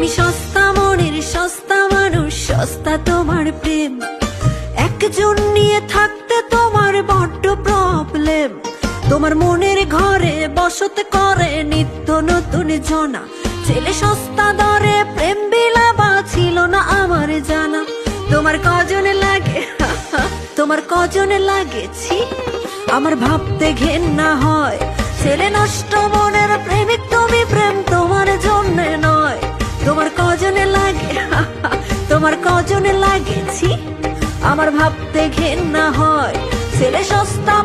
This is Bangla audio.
তুমি সস্তা মনের সস্তা মানুষ, সস্তা তোমার প্রেম। একজন নিয়ে থাকতে তোমার বড্ড প্রবলেম। তোমার মনের ঘরে বসত করে নিত্য নতুন জনা। ছেলে সস্তা দরে প্রেম বিলাবা ছিল না আমার জানা। তোমার কজন লাগে তোমার কজন লাগেছি আমার ভাবতে ঘেন্না হয়। ছেলে নষ্ট মনের প্রেমিক তুমি, প্রেম তোমার জন্য নয়। তোমার কজনে লাগে তোমার কজনে লাগেছি আমার ভাবতে ঘেন্না হয়। ছেলে সস্তা